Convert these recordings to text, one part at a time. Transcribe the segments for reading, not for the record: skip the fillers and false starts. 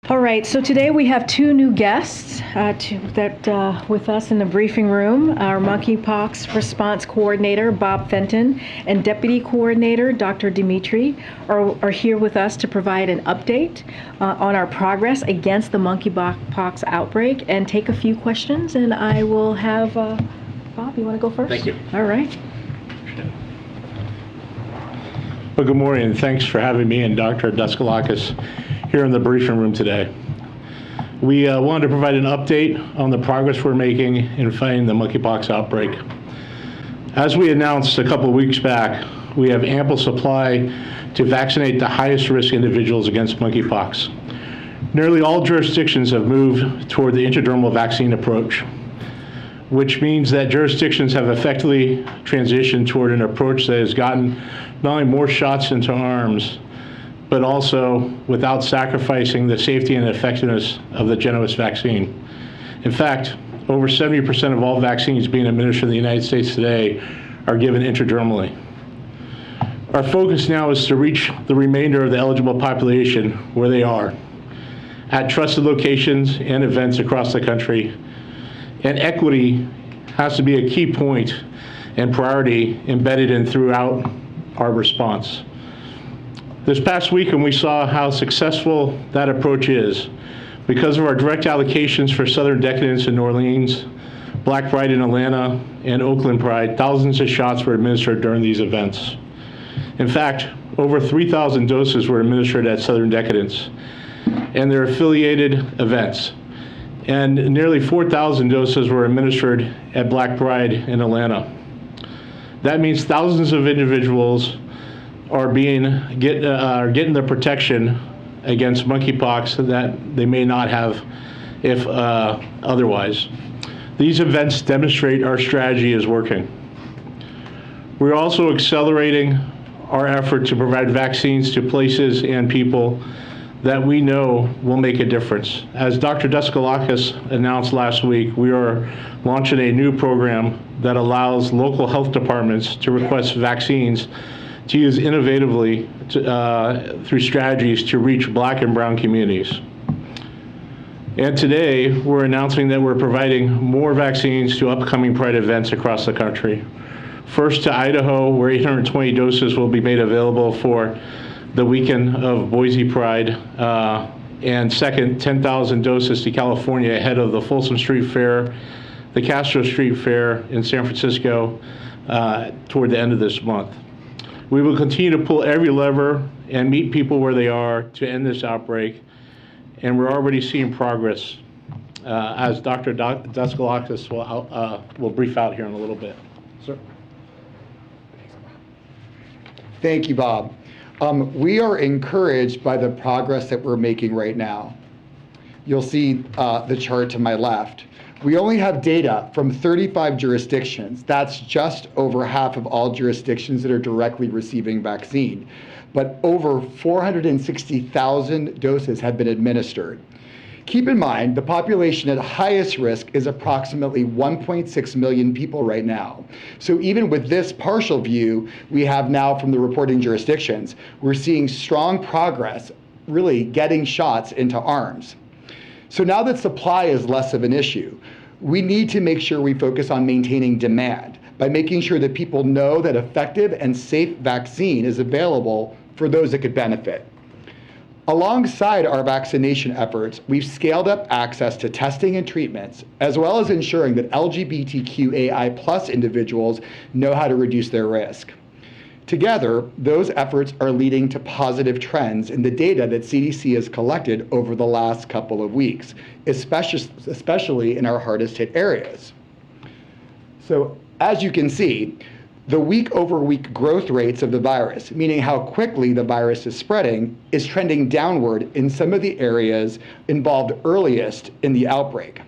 All right, so today we have two new guests with us in the briefing room. Our Monkeypox Response Coordinator, Bob Fenton, and Deputy Coordinator, Dr. Demetre, are here with us to provide an update on our progress against the monkeypox outbreak and take a few questions. And I will have, Bob, you want to go first? Thank you. All right. Well, good morning, and thanks for having me and Dr. Daskalakis here in the briefing room today. We wanted to provide an update on the progress we're making in fighting the monkeypox outbreak. As we announced a couple of weeks back, we have ample supply to vaccinate the highest risk individuals against monkeypox. Nearly all jurisdictions have moved toward the intradermal vaccine approach, which means that jurisdictions have effectively transitioned toward an approach that has gotten not only more shots into arms, but also without sacrificing the safety and effectiveness of the JYNNEOS vaccine. In fact, over 70% of all vaccines being administered in the United States today are given intradermally. Our focus now is to reach the remainder of the eligible population where they are, at trusted locations and events across the country. And equity has to be a key point and priority embedded in throughout our response. This past weekend, we saw how successful that approach is. Because of our direct allocations for Southern Decadence in New Orleans, Black Pride in Atlanta, and Oakland Pride, thousands of shots were administered during these events. In fact, over 3,000 doses were administered at Southern Decadence and their affiliated events. And nearly 4,000 doses were administered at Black Pride in Atlanta. That means thousands of individuals are getting the protection against monkeypox that they may not have if otherwise. These events demonstrate our strategy is working. We're also accelerating our effort to provide vaccines to places and people that we know will make a difference. As Dr. Daskalakis announced last week, we are launching a new program that allows local health departments to request vaccines to use innovatively through strategies to reach Black and brown communities. And today, we're announcing that we're providing more vaccines to upcoming Pride events across the country. First to Idaho, where 820 doses will be made available for the weekend of Boise Pride, and second, 10,000 doses to California ahead of the Folsom Street Fair, the Castro Street Fair in San Francisco toward the end of this month. We will continue to pull every lever and meet people where they are to end this outbreak, and we're already seeing progress, as Dr. Daskalakis will brief out here in a little bit. Sir. Thank you, Bob. We are encouraged by the progress that we're making right now. You'll see the chart to my left. We only have data from 35 jurisdictions. That's just over half of all jurisdictions that are directly receiving vaccine. But over 460,000 doses have been administered. Keep in mind, the population at highest risk is approximately 1.6 million people right now. So even with this partial view we have now from the reporting jurisdictions, we're seeing strong progress really getting shots into arms. So now that supply is less of an issue, we need to make sure we focus on maintaining demand by making sure that people know that effective and safe vaccine is available for those that could benefit. Alongside our vaccination efforts, we've scaled up access to testing and treatments, as well as ensuring that LGBTQAI+ individuals know how to reduce their risk. Together, those efforts are leading to positive trends in the data that CDC has collected over the last couple of weeks, especially in our hardest hit areas. So as you can see, the week-over-week growth rates of the virus, meaning how quickly the virus is spreading, is trending downward in some of the areas involved earliest in the outbreak.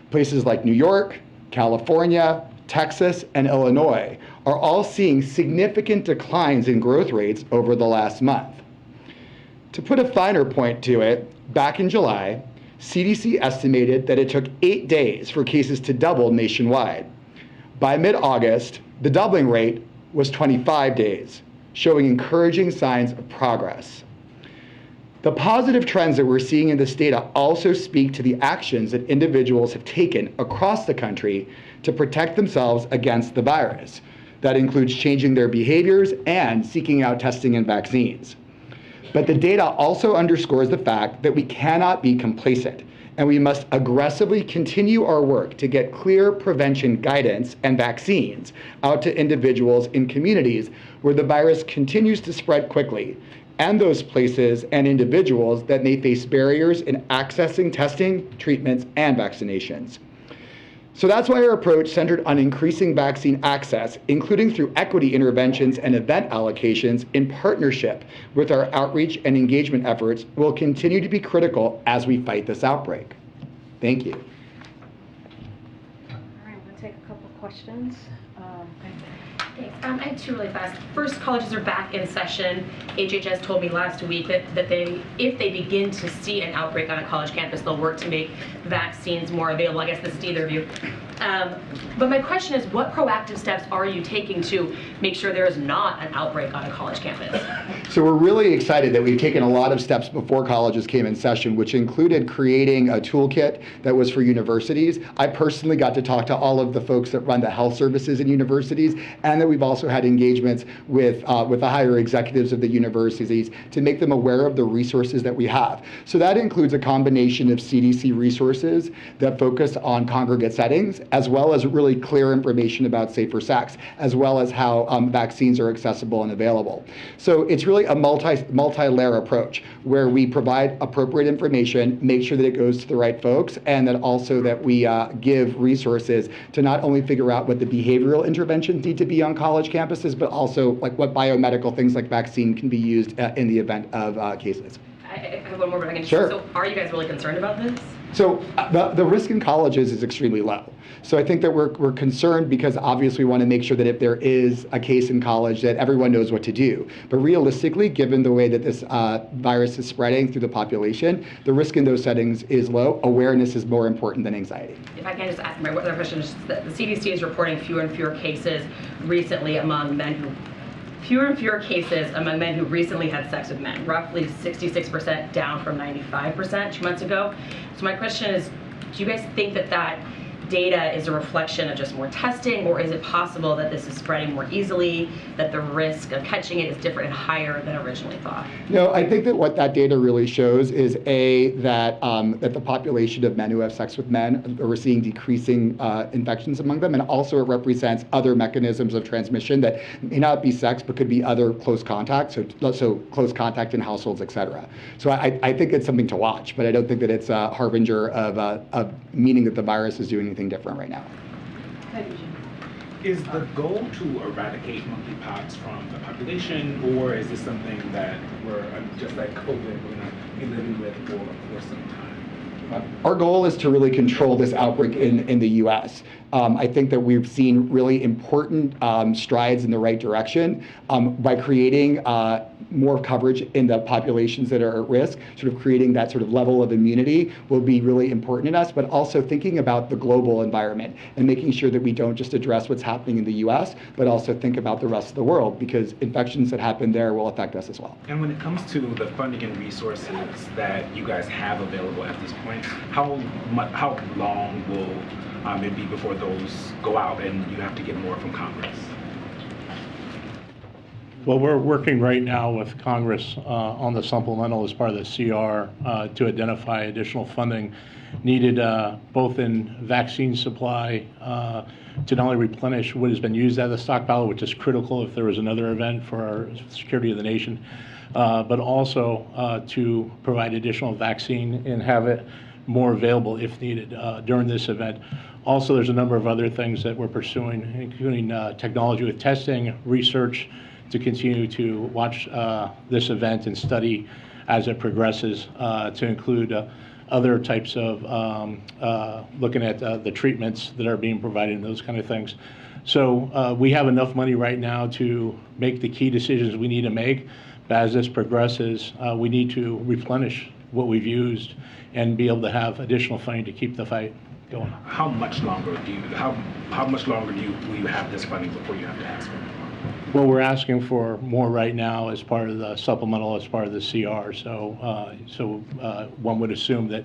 Places like New York, California, Texas, and Illinois are all seeing significant declines in growth rates over the last month. To put a finer point to it, back in July, CDC estimated that it took 8 days for cases to double nationwide. By mid-August, the doubling rate was 25 days, showing encouraging signs of progress. The positive trends that we're seeing in this data also speak to the actions that individuals have taken across the country to protect themselves against the virus. That includes changing their behaviors and seeking out testing and vaccines. But the data also underscores the fact that we cannot be complacent, and we must aggressively continue our work to get clear prevention guidance and vaccines out to individuals in communities where the virus continues to spread quickly, and those places and individuals that may face barriers in accessing testing, treatments, and vaccinations. So that's why our approach centered on increasing vaccine access, including through equity interventions and event allocations in partnership with our outreach and engagement efforts, will continue to be critical as we fight this outbreak. Thank you. All right, we'll take a couple questions. Thanks. I have two really fast. First, colleges are back in session. HHS told me last week that if they begin to see an outbreak on a college campus, they'll work to make vaccines more available. I guess this is to either of you. But my question is, what proactive steps are you taking to make sure there is not an outbreak on a college campus? So we're really excited that we've taken a lot of steps before colleges came in session, which included creating a toolkit that was for universities. I personally got to talk to all of the folks that run the health services in universities, and that we've also had engagements with the higher executives of the universities to make them aware of the resources that we have. So that includes a combination of CDC resources that focus on congregate settings, as well as really clear information about safer sex, as well as how vaccines are accessible and available. So it's really a multi-layer approach where we provide appropriate information, make sure that it goes to the right folks, and then also that we give resources to not only figure out what the behavioral interventions need to be on college campuses, but also like what biomedical things like vaccine can be used in the event of cases. I have one more, but I can. Sure. So are you guys really concerned about this? So the risk in colleges is extremely low. So I think that we're concerned because obviously we want to make sure that if there is a case in college that everyone knows what to do. But realistically, given the way that this virus is spreading through the population, the risk in those settings is low. Awareness is more important than anxiety. If I can just ask my other question, is that the CDC is reporting fewer and fewer cases recently among men who recently had sex with men, roughly 66% down from 95% 2 months ago. So my question is, do you guys think that data is a reflection of just more testing, or is it possible that this is spreading more easily, that the risk of catching it is different and higher than originally thought? No, I think that what that data really shows is that the population of men who have sex with men, we're seeing decreasing infections among them, and also it represents other mechanisms of transmission that may not be sex, but could be other close contact, so close contact in households, et cetera. So I think it's something to watch, but I don't think that it's a harbinger of meaning that the virus is doing anything different right now. Is the goal to eradicate monkeypox from the population, or is this something that we're just like COVID, we're going to be living with for some time? Our goal is to really control this outbreak in the U.S. I think that we've seen really important strides in the right direction by creating more coverage in the populations that are at risk. Sort of creating that sort of level of immunity will be really important in us, but also thinking about the global environment and making sure that we don't just address what's happening in the U.S., but also think about the rest of the world, because infections that happen there will affect us as well. And when it comes to the funding and resources that you guys have available at this point, how long will it be before those go out and you have to get more from Congress? Well, we're working right now with Congress on the supplemental as part of the CR to identify additional funding needed both in vaccine supply to not only replenish what has been used out of the stockpile, which is critical if there was another event for our security of the nation, but also to provide additional vaccine and have it more available if needed during this event. Also, there's a number of other things that we're pursuing, including technology with testing, research, to continue to watch this event and study as it progresses, to include other types of looking at the treatments that are being provided and those kind of things. So we have enough money right now to make the key decisions we need to make, but as this progresses, we need to replenish what we've used and be able to have additional funding to keep the fight going. How much longer will you have this funding before you have to ask for it? Well, we're asking for more right now as part of the supplemental, as part of the CR. So one would assume that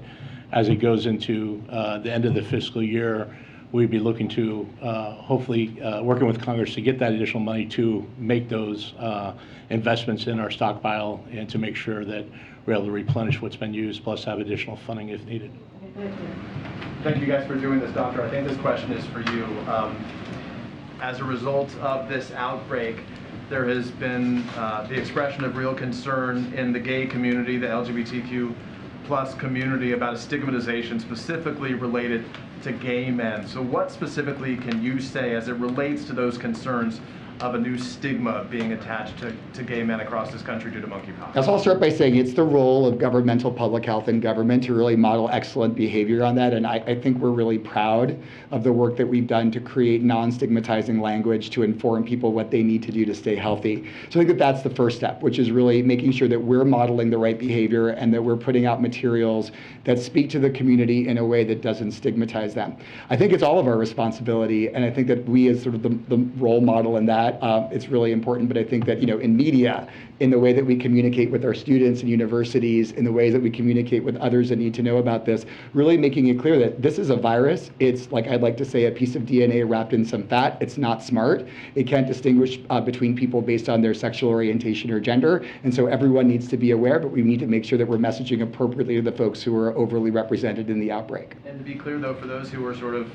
as it goes into the end of the fiscal year, we'd be looking to hopefully working with Congress to get that additional money to make those investments in our stockpile and to make sure that we're able to replenish what's been used, plus have additional funding if needed. Thank you guys for doing this, Doctor. I think this question is for you. As a result of this outbreak, there has been the expression of real concern in the gay community, the LGBTQ plus community, about a stigmatization specifically related to gay men. So what specifically can you say as it relates to those concerns of a new stigma being attached to gay men across this country due to monkeypox? So I'll start by saying it's the role of governmental public health and government to really model excellent behavior on that. And I think we're really proud of the work that we've done to create non-stigmatizing language to inform people what they need to do to stay healthy. So I think that that's the first step, which is really making sure that we're modeling the right behavior and that we're putting out materials that speak to the community in a way that doesn't stigmatize them. I think it's all of our responsibility, and I think that we as sort of the role model in that, it's really important. But I think that, in media, in the way that we communicate with our students and universities, in the ways that we communicate with others that need to know about this, really making it clear that this is a virus. It's, like I'd like to say, a piece of DNA wrapped in some fat. It's not smart. It can't distinguish between people based on their sexual orientation or gender. And so everyone needs to be aware, but we need to make sure that we're messaging appropriately to the folks who are overly represented in the outbreak. And to be clear, though, for those who are sort of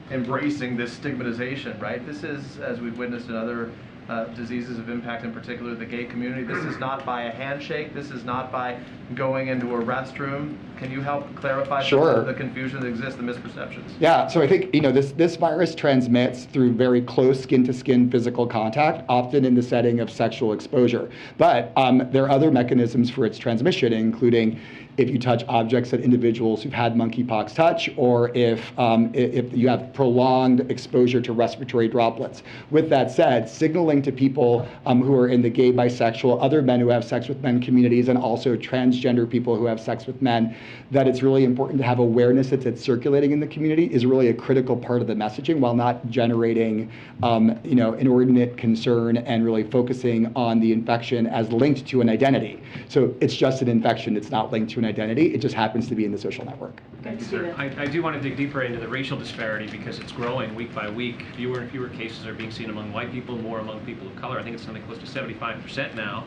embracing this stigmatization, right? This is, as we've witnessed in other diseases of impact, in particular the gay community, this is not by a handshake. This is not by going into a restroom. Can you help clarify Sure. the confusion that exists, the misperceptions? Yeah, so I think this virus transmits through very close skin-to-skin physical contact, often in the setting of sexual exposure. But there are other mechanisms for its transmission, including if you touch objects that individuals who've had monkeypox touch, or if you have prolonged exposure to respiratory droplets. With that said, signaling to people who are in the gay, bisexual, other men who have sex with men communities, and also transgender people who have sex with men, that it's really important to have awareness that it's circulating in the community is really a critical part of the messaging, while not generating inordinate concern and really focusing on the infection as linked to an identity. So it's just an infection. It's not linked to an identity. It just happens to be in the social network. Thank you, sir. I do want to dig deeper into the racial disparity because it's growing week by week. Fewer and fewer cases are being seen among white people, more among people of color. I think it's something close to 75% now.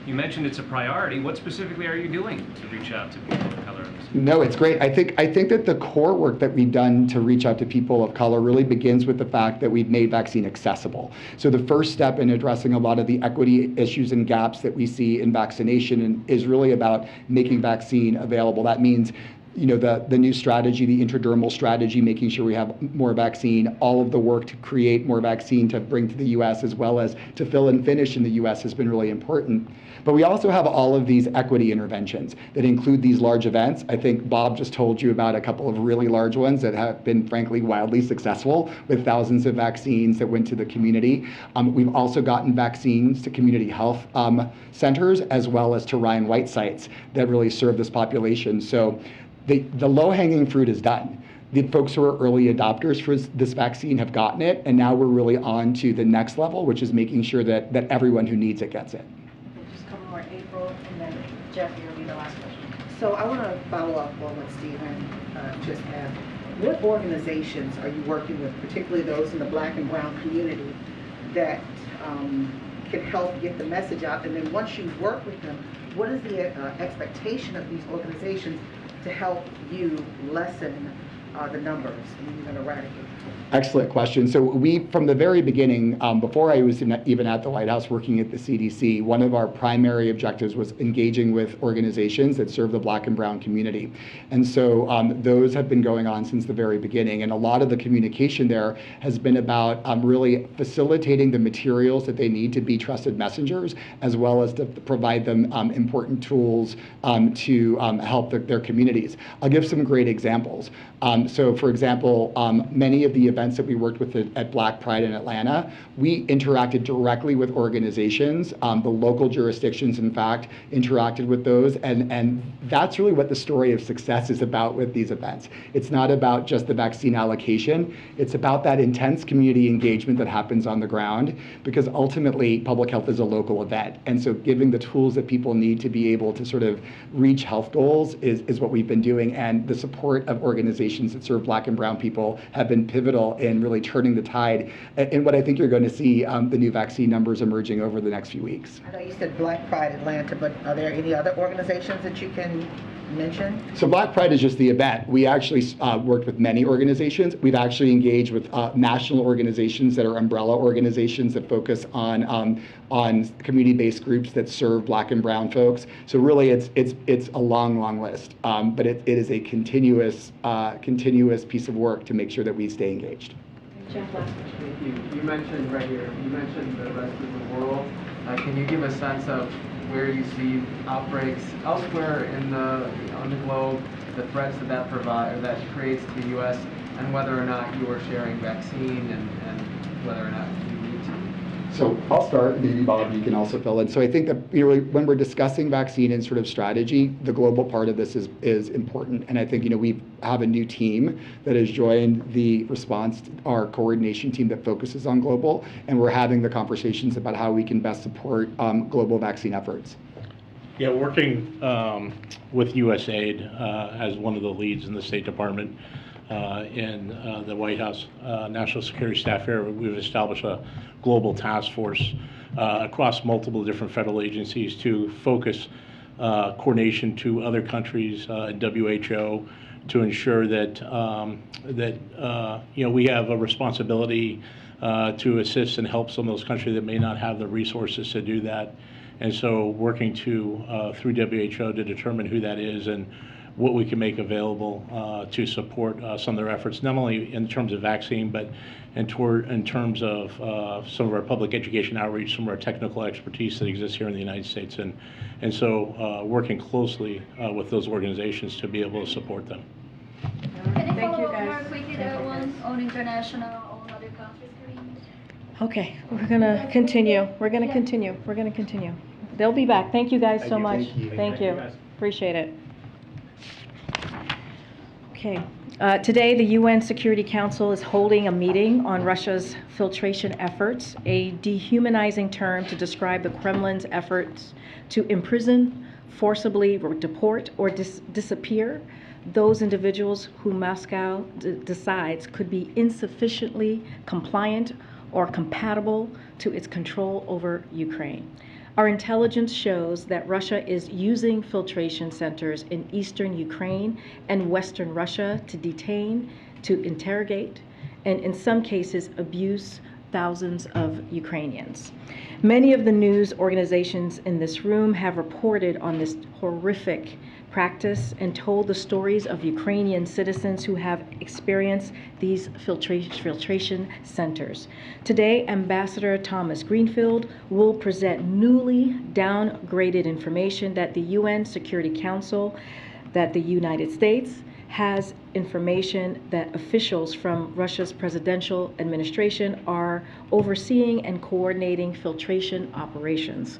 You mentioned it's a priority. What specifically are you doing to reach out to people of color? No, it's great. I think that the core work that we've done to reach out to people of color really begins with the fact that we've made vaccine accessible. So the first step in addressing a lot of the equity issues and gaps that we see in vaccination is really about making vaccine available. That means the new strategy, the intradermal strategy, making sure we have more vaccine, all of the work to create more vaccine to bring to the U.S. as well as to fill and finish in the U.S. has been really important. But we also have all of these equity interventions that include these large events. I think Bob just told you about a couple of really large ones that have been, frankly, wildly successful with thousands of vaccines that went to the community. We've also gotten vaccines to community health centers as well as to Ryan White sites that really serve this population. So the low-hanging fruit is done. The folks who are early adopters for this vaccine have gotten it, and now we're really on to the next level, which is making sure that everyone who needs it gets it. Just come more April, and then Jeff, you'll be the last question. So I want to follow up on what Stephen just asked. What organizations are you working with, particularly those in the Black and Brown community, that can help get the message out? And then once you work with them, what is the expectation of these organizations to help you lessen the numbers and even eradicate? Excellent question. So we, from the very beginning, before I was even at the White House working at the CDC, one of our primary objectives was engaging with organizations that serve the Black and Brown community. And so those have been going on since the very beginning. And a lot of the communication there has been about really facilitating the materials that they need to be trusted messengers, as well as to provide them important tools to help their communities. I'll give some great examples. So for example, many of the events that we worked with at Black Pride in Atlanta, we interacted directly with organizations. The local jurisdictions, in fact, interacted with those. And that's really what the story of success is about with these events. It's not about just the vaccine allocation. It's about that intense community engagement that happens on the ground, because ultimately public health is a local event. And so giving the tools that people need to be able to sort of reach health goals is what we've been doing. And the support of organizations that serve Black and brown people have been pivotal in really turning the tide. And what I think you're going to see the new vaccine numbers emerging over the next few weeks. I know you said Black Pride Atlanta, but are there any other organizations that you can mention? So Black Pride is just the event. We actually worked with many organizations. We've actually engaged with national organizations that are umbrella organizations that focus on community-based groups that serve Black and brown folks. So really, it's a long list, but it is a continuous piece of work to make sure that we stay engaged. Thank you. You mentioned right here, you mentioned the rest of the world. Can you give a sense of where you see outbreaks elsewhere on the globe, the threats that provide, or that creates to the U.S., and whether or not you are sharing vaccine and whether or not you need to? So I'll start, maybe Bob, you can also fill in. So I think that when we're discussing vaccine and sort of strategy, the global part of this is important. And I think we have a new team that has joined the response, our coordination team that focuses on global, and we're having the conversations about how we can best support global vaccine efforts. Yeah, working with USAID as one of the leads in the State Department in the White House National Security Staff area, we've established a global task force across multiple different federal agencies to focus coordination to other countries and WHO to ensure that we have a responsibility to assist and help some of those countries that may not have the resources to do that. And so working through WHO to determine who that is and what we can make available to support some of their efforts, not only in terms of vaccine, but in terms of some of our public education outreach, some of our technical expertise that exists here in the United States. And so working closely with those organizations to be able to support them. Can I Thank you, follow up guys. more quickly that one on international, on other countries, Karine? Okay, we're gonna continue. We're gonna continue. They'll be back. Thank you guys so much. Thank you. Appreciate it. Okay. Today, the UN Security Council is holding a meeting on Russia's filtration efforts, a dehumanizing term to describe the Kremlin's efforts to imprison, forcibly deport, or disappear those individuals who Moscow decides could be insufficiently compliant or compatible to its control over Ukraine. Our intelligence shows that Russia is using filtration centers in eastern Ukraine and western Russia to detain, to interrogate, and in some cases abuse thousands of Ukrainians. Many of the news organizations in this room have reported on this horrific practice and told the stories of Ukrainian citizens who have experienced these filtration centers. Today, Ambassador Thomas Greenfield will present newly downgraded information that the UN Security Council, that the United States has information that officials from Russia's presidential administration are overseeing and coordinating filtration operations.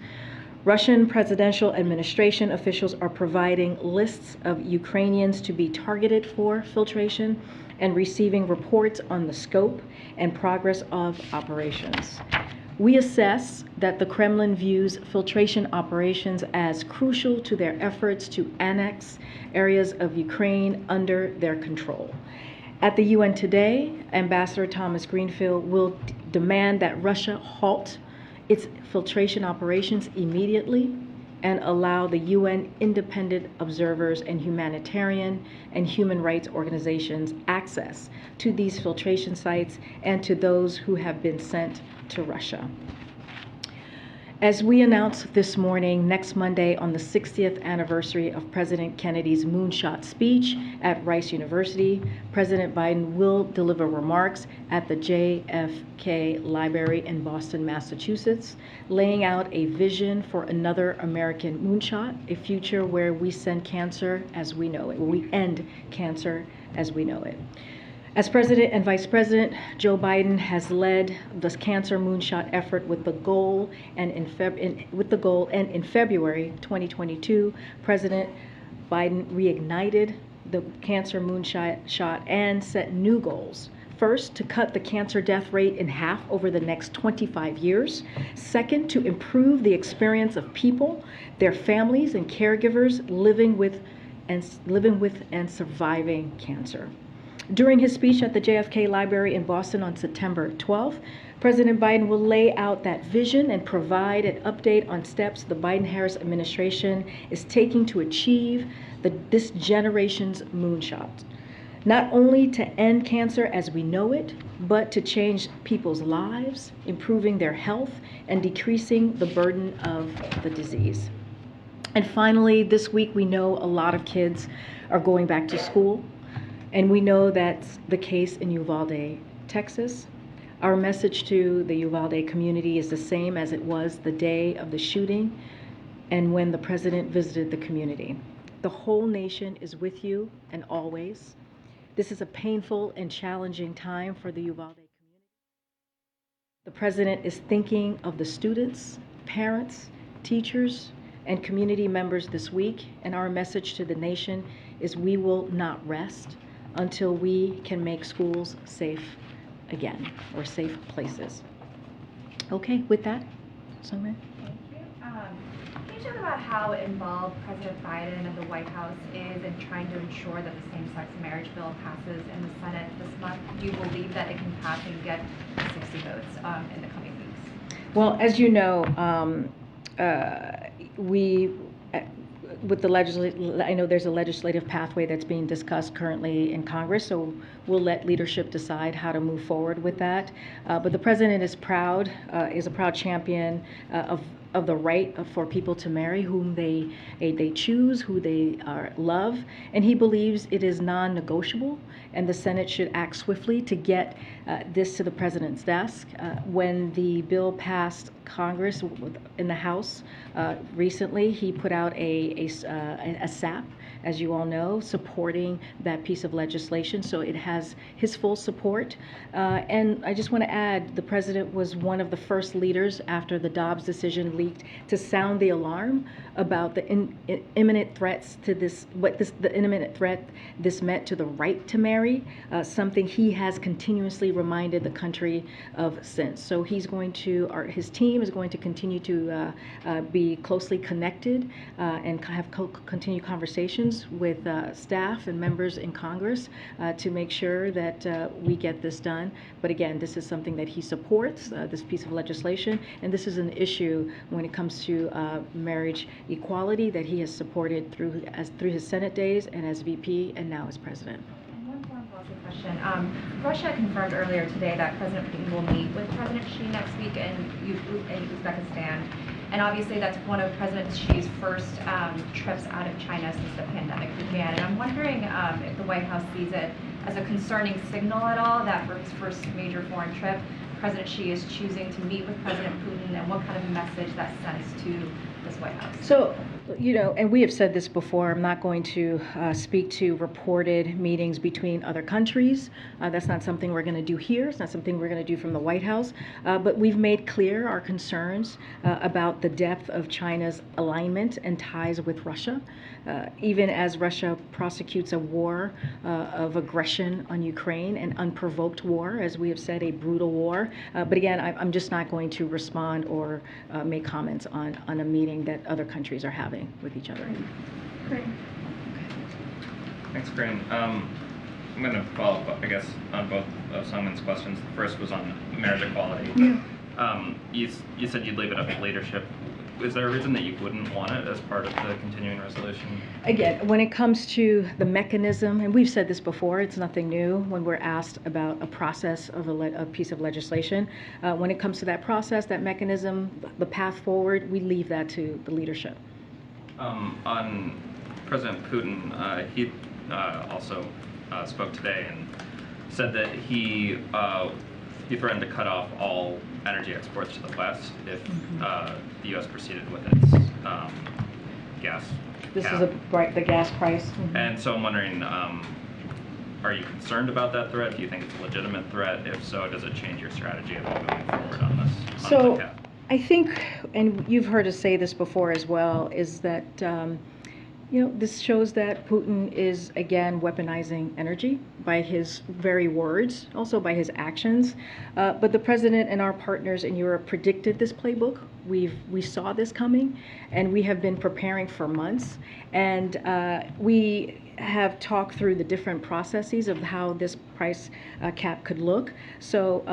Russian presidential administration officials are providing lists of Ukrainians to be targeted for filtration and receiving reports on the scope and progress of operations. We assess that the Kremlin views filtration operations as crucial to their efforts to annex areas of Ukraine under their control. At the UN today, Ambassador Thomas Greenfield will demand that Russia halt its filtration operations immediately and allow the UN independent observers and humanitarian and human rights organizations access to these filtration sites and to those who have been sent to Russia. As we announced this morning, next Monday on the 60th anniversary of President Kennedy's moonshot speech at Rice University, President Biden will deliver remarks at the JFK Library in Boston, Massachusetts, laying out a vision for another American moonshot, a future where we send cancer as we know it, where we end cancer as we know it. As President and Vice President, Joe Biden has led this cancer moonshot effort with the goal, and in February 2022, President Biden reignited the cancer moonshot and set new goals. First, to cut the cancer death rate in half over the next 25 years. Second, to improve the experience of people, their families, and caregivers living with and surviving cancer. During his speech at the JFK Library in Boston on September 12th, President Biden will lay out that vision and provide an update on steps the Biden-Harris administration is taking to achieve this generation's moonshot. Not only to end cancer as we know it, but to change people's lives, improving their health, and decreasing the burden of the disease. And finally, this week we know a lot of kids are going back to school. And we know that's the case in Uvalde, Texas. Our message to the Uvalde community is the same as it was the day of the shooting and when the president visited the community. The whole nation is with you and always. This is a painful and challenging time for the Uvalde community. The president is thinking of the students, parents, teachers, and community members this week, and our message to the nation is we will not rest until we can make schools safe again, or safe places. Okay, with that, Sungmin. Thank you. Can you talk about how involved President Biden and the White House is in trying to ensure that the same-sex marriage bill passes in the Senate this month? Do you believe that it can pass and get 60 votes in the coming weeks? Well, as you know, with the I know there's a legislative pathway that's being discussed currently in Congress, so we'll let leadership decide how to move forward with that. But the president is a proud champion of the right for people to marry whom they choose, who they love, and he believes it is non-negotiable, and the Senate should act swiftly to get this to the president's desk. When the bill passed Congress in the House recently, he put out a SAP, as you all know, supporting that piece of legislation, so it has his full support. And I just want to add, the president was one of the first leaders after the Dobbs decision leaked to sound the alarm about the imminent threats to the imminent threat this meant to the right to marry, something he has continuously reminded the country of since. So he's going to, his team is going to continue to be closely connected and have continued conversations with staff and members in Congress to make sure that we get this done. But again, this is something that he supports, this piece of legislation, and this is an issue when it comes to marriage equality that he has supported through his Senate days and as VP and now as president. And one more policy question. Russia confirmed earlier today that President Putin will meet with President Xi next week in Uzbekistan. And obviously that's one of President Xi's first trips out of China since the pandemic began. And I'm wondering if the White House sees it as a concerning signal at all that for his first major foreign trip, President Xi is choosing to meet with President Putin, and what kind of message that sends to this White House. So, you know, and we have said this before, I'm not going to speak to reported meetings between other countries. That's not something we're going to do here. It's not something we're going to do from the White House. But we've made clear our concerns about the depth of China's alignment and ties with Russia, even as Russia prosecutes a war of aggression on Ukraine, an unprovoked war, as we have said, a brutal war. But again, I'm just not going to respond or make comments on a meeting that other countries are having with each other. Great. Thanks, Karine. I'm going to follow up, I guess, on both of Sungmin's questions. The first was on marriage equality. Yeah. You said you'd leave it up to leadership. is there a reason that you wouldn't want it as part of the continuing resolution? Again, when it comes to the mechanism, and we've said this before, it's nothing new when we're asked about a process of a piece of legislation. When it comes to that process, that mechanism, the path forward, we leave that to the leadership. On President Putin, he also spoke today and said that he threatened to cut off all energy exports to the West if the U.S. proceeded with its gas This cap. is the gas price. And so I'm wondering, are you concerned about that threat? Do you think it's a legitimate threat? If so, does it change your strategy at all moving forward on this? On So the cap? I think, and you've heard us say this before as well, is that this shows that Putin is again weaponizing energy by his very words, also by his actions. But the president and our partners in Europe predicted this playbook. We saw this coming, and we have been preparing for months. And we have talked through the different processes of how this price cap could look. So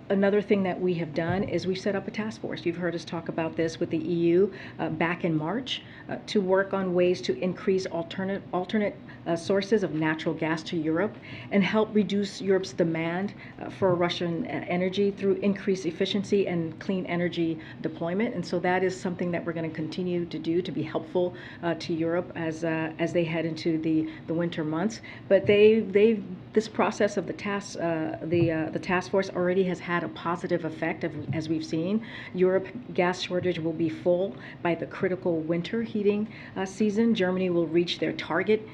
another thing that we have done is we set up a task force. You've heard us talk about this with the EU back in March to work on ways to increase alternate sources of natural gas to Europe and help reduce Europe's demand for Russian energy through increased efficiency and clean energy deployment. And so that is something that we're going to continue to do to be helpful to Europe as they head into the winter months. But this process of the task force already has had a positive effect as we've seen. Europe gas shortage will be full by the critical winter heating season. Germany will reach their target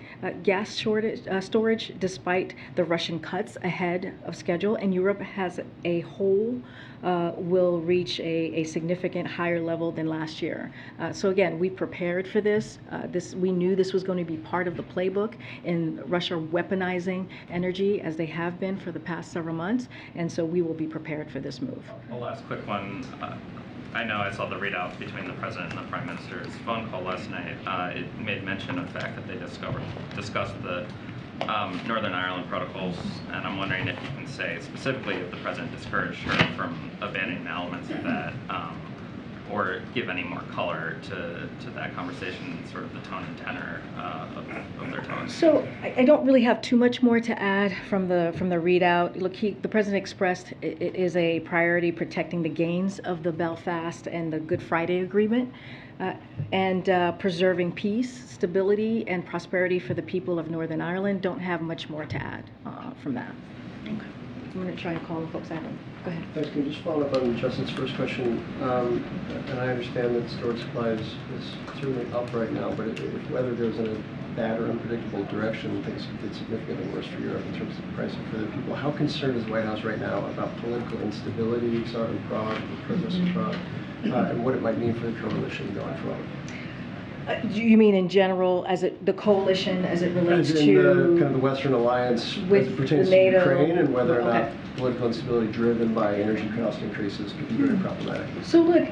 gas storage despite the Russian cuts ahead of schedule, and Europe as a whole will reach a significant higher level than last year. So again, we prepared for this. We knew this was going to be part of the playbook in Russia weaponizing energy as they have been for the past several months, and so we will be prepared for this move. One last quick one. I know I saw the readout between the president and the prime minister's phone call last night. It made mention of the fact that they discussed the Northern Ireland protocols, and I'm wondering if you can say specifically if the president discouraged her from abandoning elements of that, or give any more color to that conversation, sort of the tone and tenor of their tone. So I don't really have too much more to add from the readout. Look, the president expressed it is a priority protecting the gains of the Belfast and the Good Friday Agreement, and preserving peace, stability, and prosperity for the people of Northern Ireland. Don't have much more to add from that. Okay. I'm going to try and call the folks out. Go ahead. Thanks. Can you just follow up on Justin's first question? And I understand that storage supply is certainly up right now, but if weather goes in a bad or unpredictable direction, things could get significantly worse for Europe in terms of pricing for the people. How concerned is the White House right now about political instability we saw in Prague, the protests in Prague, and what it might mean for the coalition going forward? You mean in general, the coalition as it relates as in to kind of the Western Alliance with as it pertains the NATO, to Ukraine, and whether or not okay. political instability driven by energy cost increases could be very problematic. So look,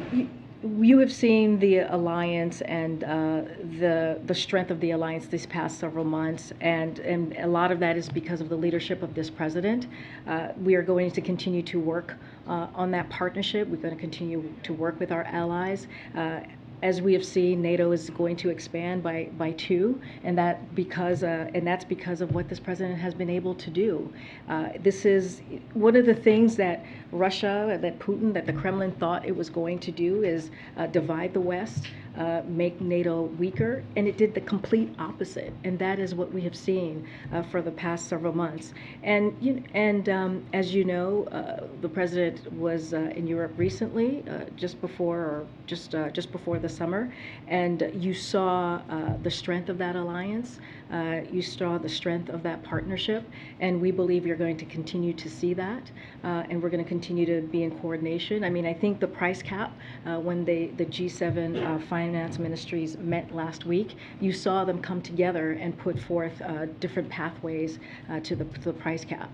you have seen the alliance and the strength of the alliance these past several months, and a lot of that is because of the leadership of this president. We are going to continue to work on that partnership. We're going to continue to work with our allies. As we have seen, NATO is going to expand by 2, and that's because of what this president has been able to do. This is one of the things that Russia, that Putin, that the Kremlin thought it was going to do is divide the West, make NATO weaker, and it did the complete opposite. And that is what we have seen for the past several months. And as you know, the president was in Europe recently, just before the summer, and you saw the strength of that alliance. You saw the strength of that partnership, and we believe you're going to continue to see that, and we're going to continue to be in coordination. I mean, I think the price cap, when the G7 finance ministries met last week, you saw them come together and put forth different pathways to the price cap.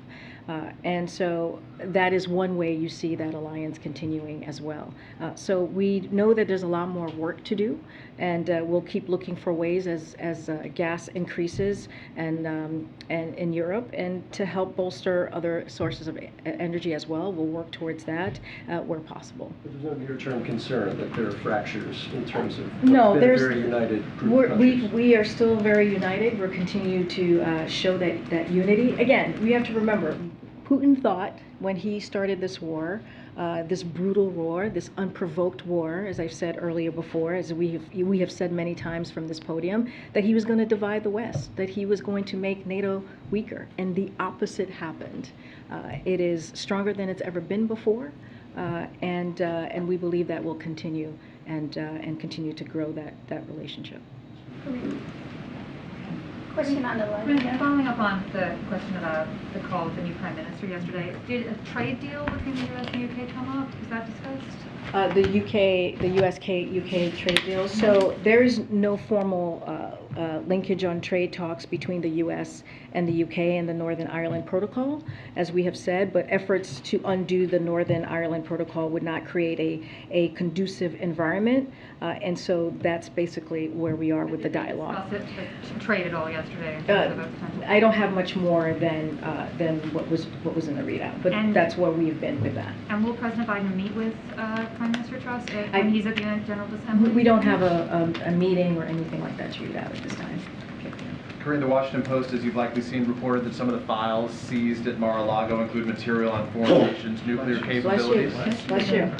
And so that is one way you see that alliance continuing as well. So we know that there's a lot more work to do, and we'll keep looking for ways as gas increases increases and in Europe, and to help bolster other sources of energy as well. We'll work towards that where possible. But there's no near-term concern that there are fractures in terms of No, what's been a there's very united group of countries? we are still very united. We're continuing to show that unity. Again, we have to remember, Putin thought when he started this war, this brutal war, this unprovoked war, as I've said earlier before, as we have said many times from this podium, that he was going to divide the West, that he was going to make NATO weaker, and the opposite happened. It is stronger than it's ever been before, and we believe that will continue and continue to grow that relationship. Question on the line. Following up on the question about the call with the new Prime Minister yesterday, did a trade deal between the U.S. and the U.K. come up? Was that discussed? The U.S.-UK trade deal. So there is no formal linkage on trade talks between the U.S. and the U.K. and the Northern Ireland Protocol, as we have said, but efforts to undo the Northern Ireland Protocol would not create a conducive environment, and so that's basically where we are with the dialogue. Discuss it, trade at all yesterday? In terms of a potential- I don't have much more than what was in the readout, but that's where we've been with that. And will President Biden meet with Prime Minister Truss when he's at the General Assembly? We don't have a meeting or anything like that to read out at this time. Karine, the Washington Post, as you've likely seen, reported that some of the files seized at Mar-a-Lago include material on foreign nations' nuclear capabilities. Bless you.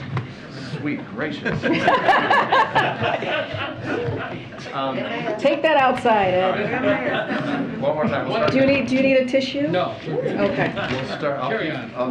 Sweet gracious. Take that outside, Ed. One more time. We'll start Do you need a tissue? No. Okay. We'll start. I'll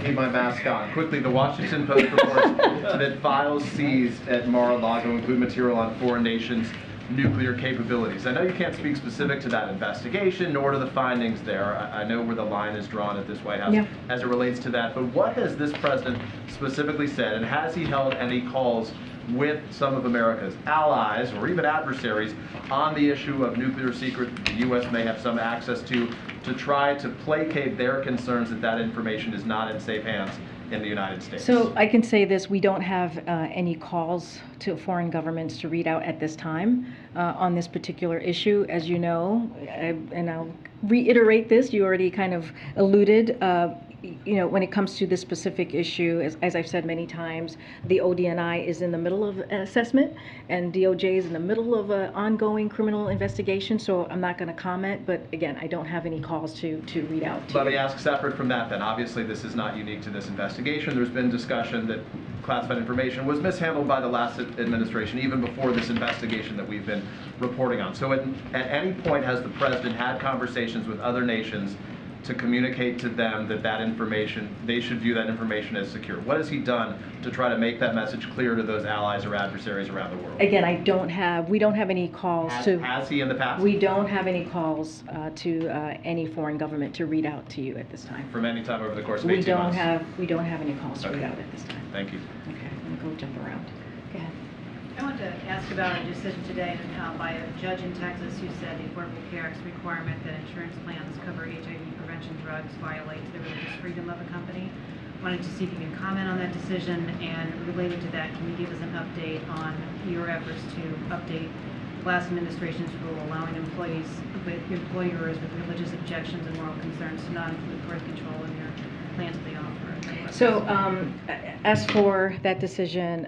keep my mask on. Quickly, the Washington Post reports that files seized at Mar-a-Lago include material on foreign nations' nuclear capabilities. I know you can't speak specific to that investigation, nor to the findings there. I know where the line is drawn at this White House as it relates to that. But what has this president specifically said, and has he held any calls with some of America's allies or even adversaries on the issue of nuclear secrets that the U.S. may have some access to try to placate their concerns that that information is not in safe hands in the United States? So I can say this, we don't have any calls to foreign governments to read out at this time on this particular issue. As you know, and I'll reiterate this, you already kind of alluded, when it comes to this specific issue, as I've said many times, the ODNI is in the middle of an assessment, and DOJ is in the middle of an ongoing criminal investigation, so I'm not going to comment, but again, I don't have any calls to read out to Let me ask separate from that then. Obviously, this is not unique to this investigation. There's been discussion that classified information was mishandled by the last administration, even before this investigation that we've been reporting on. So at any point has the president had conversations with other nations to communicate to them that information, they should view that information as secure? What has he done to try to make that message clear to those allies or adversaries around the world? Again, we don't have any calls to... Has he in the past? We don't have any calls to any foreign government to read out to you at this time. From any time over the course of 18 months? We don't have any calls to read out at this time. Thank you. Okay, I'm going to go jump around. Go ahead. I want to ask about a decision today by a judge in Texas who said the Affordable Care Act's requirement that insurance plans cover HIV prevention drugs violates the religious freedom of a company. Wanted to see if you can comment on that decision, and related to that, can you give us an update on your efforts to update last administration's rule allowing employers with religious objections and moral concerns to not include birth control in their plans that they offer? So as for that decision,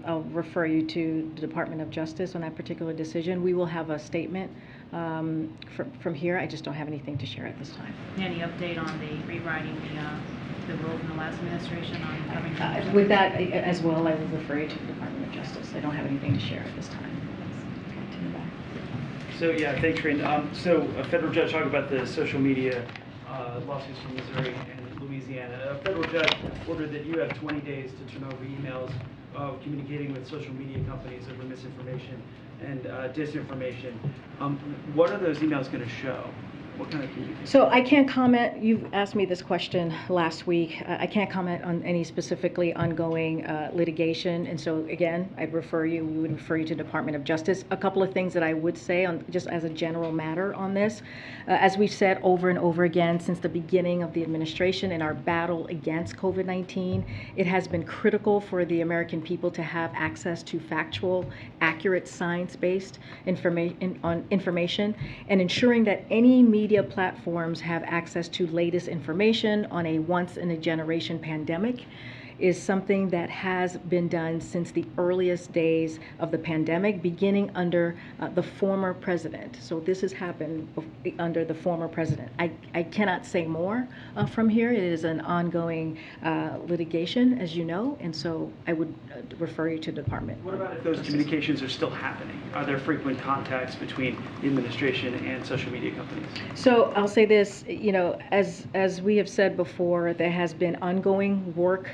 I'll refer you to the Department of Justice on that particular decision. We will have a statement from here. I just don't have anything to share at this time. Any update on the rewriting the rule from the last administration on covering with that as well, I will refer you to the Department of Justice. I don't have anything to share at this time. So yeah, thanks, Karine. So a federal judge talked about the social media lawsuits from Missouri and Louisiana. A federal judge ordered that you have 20 days to turn over emails communicating with social media companies over misinformation and disinformation. What are those emails going to show? What kind of communication? So I can't comment, you've asked me this question last week. I can't comment on any specifically ongoing litigation. And so again, we would refer you to Department of Justice. A couple of things that I would say on just as a general matter on this. As we've said over and over again since the beginning of the administration in our battle against COVID-19, it has been critical for the American people to have access to factual, accurate, science-based information, and ensuring that any media platforms have access to latest information on a once-in-a-generation pandemic is something that has been done since the earliest days of the pandemic, beginning under the former president. So this has happened under the former president. I cannot say more from here. It is an ongoing litigation, as you know, and so I would refer you to the department. What about if those communications are still happening? Are there frequent contacts between the administration and social media companies? So I'll say this, as we have said before, there has been ongoing work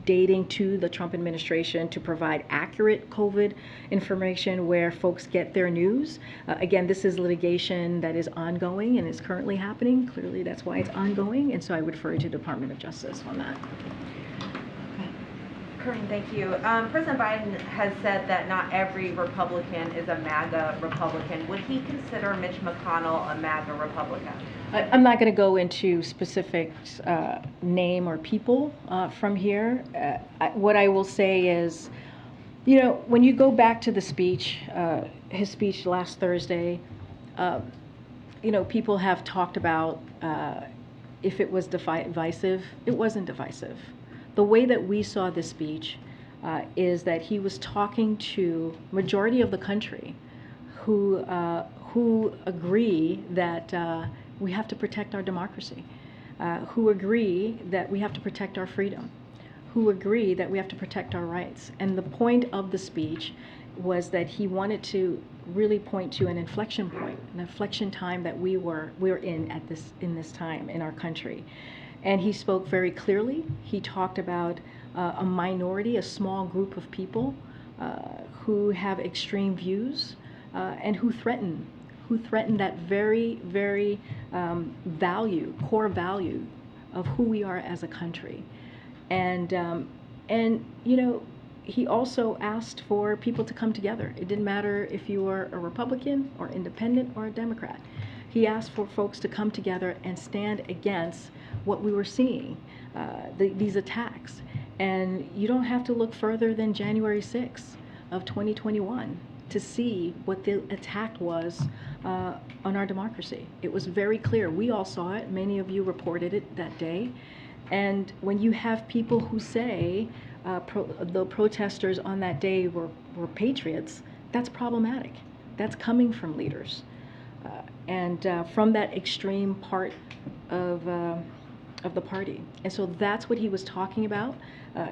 dating to the Trump administration to provide accurate COVID information where folks get their news. Again, this is litigation that is ongoing and is currently happening. Clearly, that's why it's ongoing, and so I would refer you to the Department of Justice on that. Karine, thank you. President Biden has said that not every Republican is a MAGA Republican. Would he consider Mitch McConnell a MAGA Republican? I'm not going to go into specific name or people from here. What I will say is, when you go back to the speech, his speech last Thursday, people have talked about if it was divisive. It wasn't divisive. The way that we saw this speech is that he was talking to majority of the country who agree that we have to protect our democracy, who agree that we have to protect our freedom, who agree that we have to protect our rights. And the point of the speech was that he wanted to really point to an inflection point, an inflection time that we're in in this time in our country. And he spoke very clearly. He talked about a minority, a small group of people who have extreme views and who threaten that very, very core value of who we are as a country. And he also asked for people to come together. It didn't matter if you were a Republican or independent or a Democrat. He asked for folks to come together and stand against what we were seeing, these attacks. And you don't have to look further than January 6th of 2021 to see what the attack was on our democracy. It was very clear. We all saw it. Many of you reported it that day. And when you have people who say the protesters on that day were patriots, that's problematic. That's coming from leaders. And from that extreme part of the party. And so that's what he was talking about.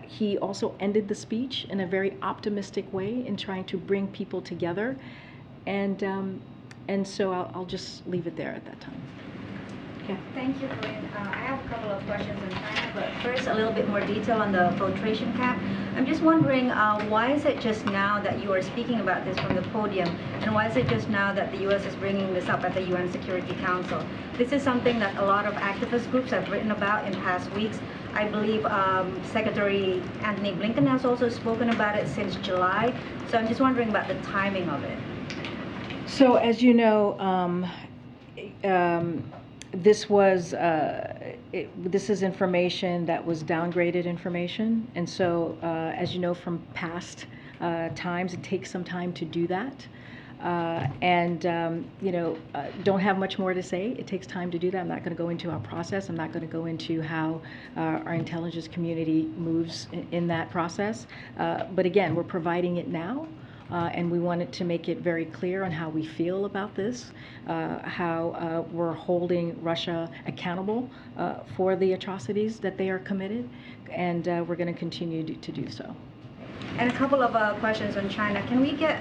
He also ended the speech in a very optimistic way in trying to bring people together. And so I'll just leave it there at that time. Okay. Thank you, Karine. I have a couple of questions on China, but first a little bit more detail on the filtration cap. I'm just wondering, why is it just now that you are speaking about this from the podium, and why is it just now that the U.S. is bringing this up at the UN Security Council? This is something that a lot of activist groups have written about in past weeks. I believe Secretary Antony Blinken has also spoken about it since July. So I'm just wondering about the timing of it. So as you know, this is information that was downgraded information, and so as you know from past times, it takes some time to do that, don't have much more to say. It takes time to do that. I'm not going to go into our process. I'm not going to go into how our intelligence community moves in that process. But again, we're providing it now. And we wanted to make it very clear on how we feel about this, how we're holding Russia accountable for the atrocities that they are committed, and we're going to continue to do so. And a couple of questions on China. Can we get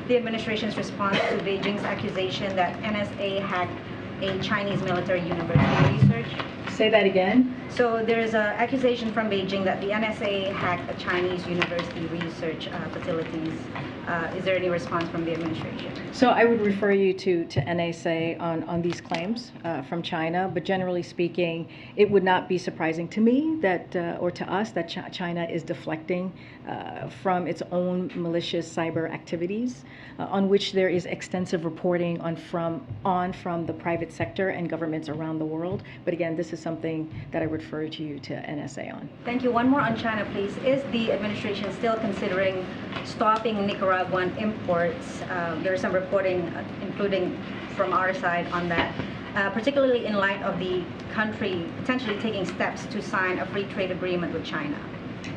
the administration's response to Beijing's accusation that NSA hacked a Chinese military university research. Say that again. So there is an accusation from Beijing that the NSA hacked a Chinese university research facilities. Is there any response from the administration? So I would refer you to NSA on these claims from China, but generally speaking, it would not be surprising to me that, or to us, that China is deflecting from its own malicious cyber activities, on which there is extensive reporting from the private sector and governments around the world. But again, this is something that I refer to you to NSA on. Thank you. One more on China, please. Is the administration still considering stopping Nicaraguan imports? There is some reporting, including from our side, on that, particularly in light of the country potentially taking steps to sign a free trade agreement with China.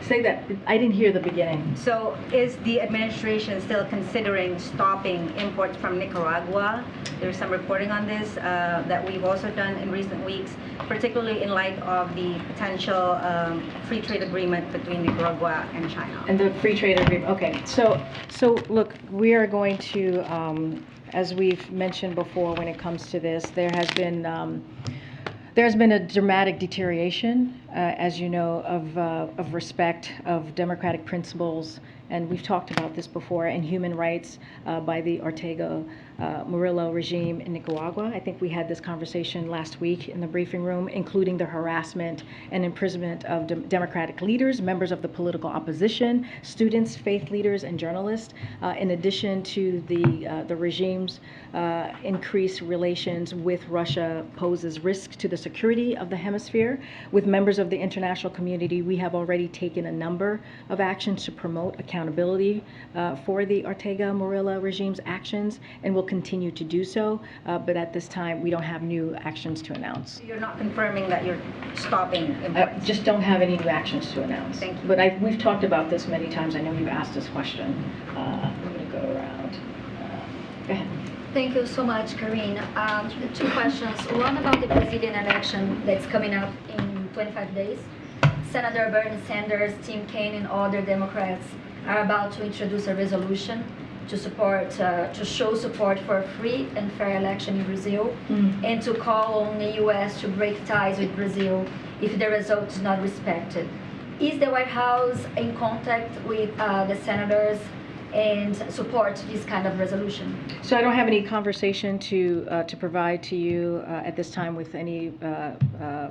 Say that. I didn't hear the beginning. So is the administration still considering stopping imports from Nicaragua? There's some reporting on this that we've also done in recent weeks, particularly in light of the potential free trade agreement between Nicaragua and China. And the free trade agreement. Okay. So look, we are going to, as we've mentioned before, when it comes to this, there's been a dramatic deterioration, as you know, of respect of democratic principles, and we've talked about this before, and human rights by the Ortega Murillo regime in Nicaragua. I think we had this conversation last week in the briefing room, including the harassment and imprisonment of democratic leaders, members of the political opposition, students, faith leaders, and journalists, in addition to the regime's increased relations with Russia poses risk to the security of the hemisphere. With members of the international community, we have already taken a number of actions to promote accountability for the Ortega Murillo regime's actions, and will continue to do so. But at this time, we don't have new actions to announce. You're not confirming that you're stopping imports? Just don't have any new actions to announce. Thank you. But we've talked about this many times. I know you've asked this question. I'm going to go around. Go ahead. Thank you so much, Karine. Two questions. One about the Brazilian election that's coming up in 25 days. Senator Bernie Sanders, Tim Kaine, and other Democrats are about to introduce a resolution to support, to show support for a free and fair election in Brazil, and to call on the U.S. to break ties with Brazil if the result is not respected. Is the White House in contact with the senators and support this kind of resolution? So I don't have any conversation to provide to you at this time with any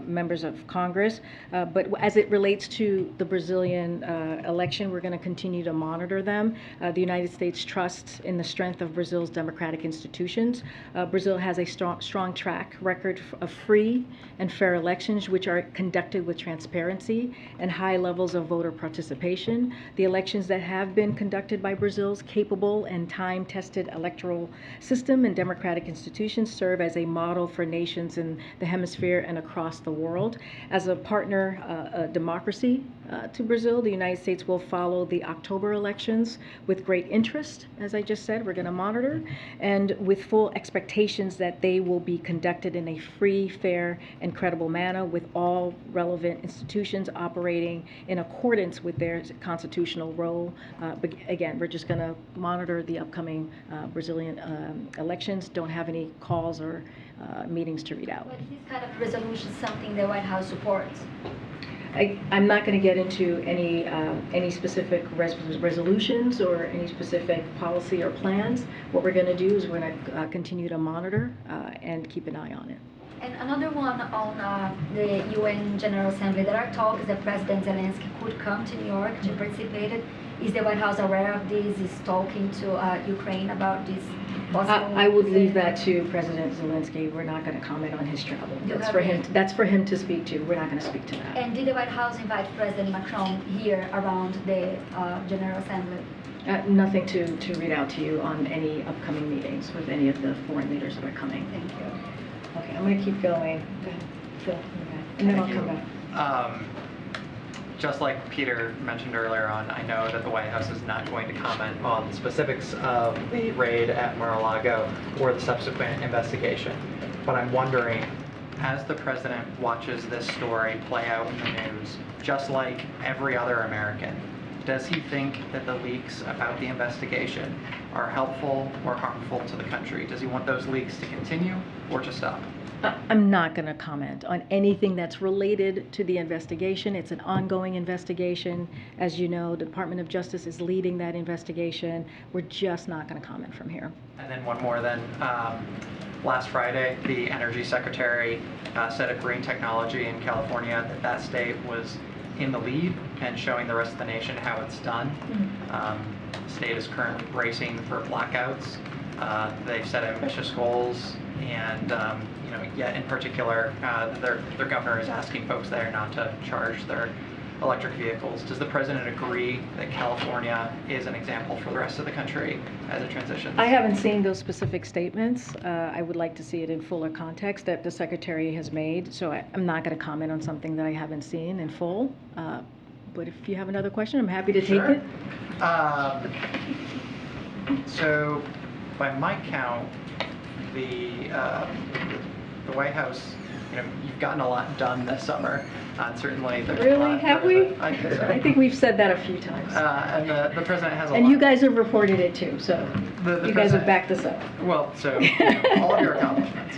members of Congress, but as it relates to the Brazilian election, we're going to continue to monitor them. The United States trusts in the strength of Brazil's democratic institutions. Brazil has a strong track record of free and fair elections, which are conducted with transparency and high levels of voter participation. The elections that have been conducted by Brazil's capable and time-tested electoral system and democratic institutions serve as a model for nations in the hemisphere and across the world. As a partner democracy to Brazil, the United States will follow the October elections with great interest. As I just said, we're going to monitor, and with full expectations that they will be conducted in a free, fair, and credible manner, with all relevant institutions operating in accordance with their constitutional role. But again, we're just going to monitor the upcoming Brazilian elections. Don't have any calls or meetings to read out. But is this kind of resolution something the White House supports? I'm not going to get into any specific resolutions or any specific policy or plans. What we're going to do is we're going to continue to monitor and keep an eye on it. And another one on the UN General Assembly. There are talks that President Zelensky could come to New York to participate. Is the White House aware of this? Is talking to Ukraine about this possible? I would leave that to President Zelensky. We're not going to comment on his travel. That's for him to speak to. We're not going to speak to that. And did the White House invite President Macron here around the General Assembly? Nothing to read out to you on any upcoming meetings with any of the foreign leaders that are coming. Thank you. Okay, I'm going to keep going. Go ahead, Phil. And then I'll come back. Just like Peter mentioned earlier on, I know that the White House is not going to comment on the specifics of the raid at Mar-a-Lago or the subsequent investigation. But I'm wondering, as the president watches this story play out in the news, just like every other American, does he think that the leaks about the investigation are helpful or harmful to the country? Does he want those leaks to continue, or to stop? I'm not going to comment on anything that's related to the investigation. It's an ongoing investigation. As you know, the Department of Justice is leading that investigation. We're just not going to comment from here. And then one more then. Last Friday, the Energy Secretary said of green technology in California that state was in the lead and showing the rest of the nation how it's done. The state is currently bracing for blackouts. They've set ambitious goals, and yet in particular, their governor is asking folks there not to charge their electric vehicles. Does the president agree that California is an example for the rest of the country as it transitions? I haven't seen those specific statements. I would like to see it in fuller context that the Secretary has made, so I'm not going to comment on something that I haven't seen in full. But if you have another question, I'm happy to take it. So, by my count, the White House, you've gotten a lot done this summer. Certainly, there's a lot. Have we? I think so. I think we've said that a few times. And the president has a lot. And you guys have reported it too, so The you guys have backed us up. Well, so all of your accomplishments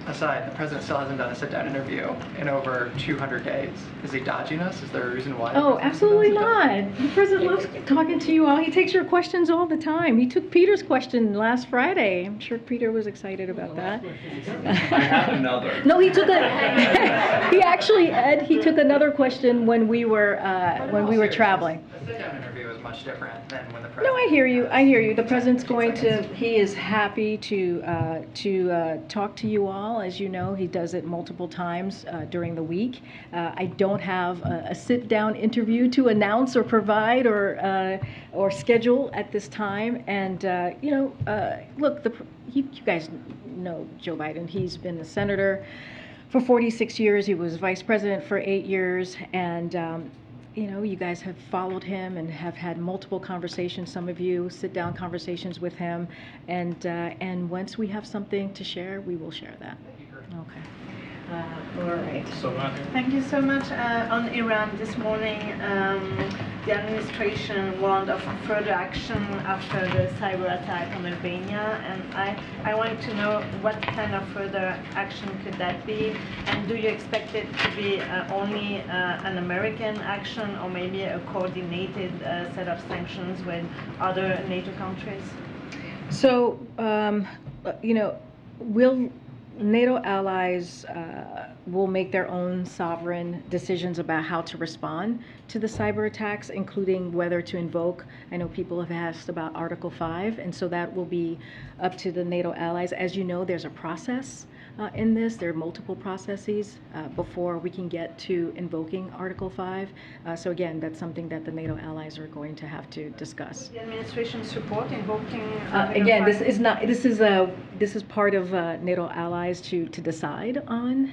aside, the president still hasn't done a sit-down interview in over 200 days. Is he dodging us? Is there a reason why? Oh, absolutely not. The president loves talking to you all. He takes your questions all the time. He took Peter's question last Friday. I'm sure Peter was excited about that. I have another. No, he took he actually, Ed, he took another question when we were traveling. A sit-down interview is much different than when the president. No, I hear you. I hear you. The president's he is happy to talk to you all. As you know, he does it multiple times during the week. I don't have a sit-down interview to announce or provide or schedule at this time. And look, you guys know Joe Biden. He's been a senator for 46 years. He was vice president for 8 years, and you guys have followed him and have had multiple conversations, some of you sit-down conversations with him, and once we have something to share, we will share that. Okay. All right. Thank you so much. On Iran this morning, the administration warned of further action after the cyber attack on Albania, and I wanted to know what kind of further action could that be, and do you expect it to be only an American action or maybe a coordinated set of sanctions with other NATO countries? So, NATO allies will make their own sovereign decisions about how to respond to the cyber attacks, including whether to invoke. I know people have asked about Article 5, and so that will be up to the NATO allies. As you know, there's a process in this. There are multiple processes before we can get to invoking Article 5. So again, that's something that the NATO allies are going to have to discuss. The administration support invoking again, this is part of NATO allies to decide on,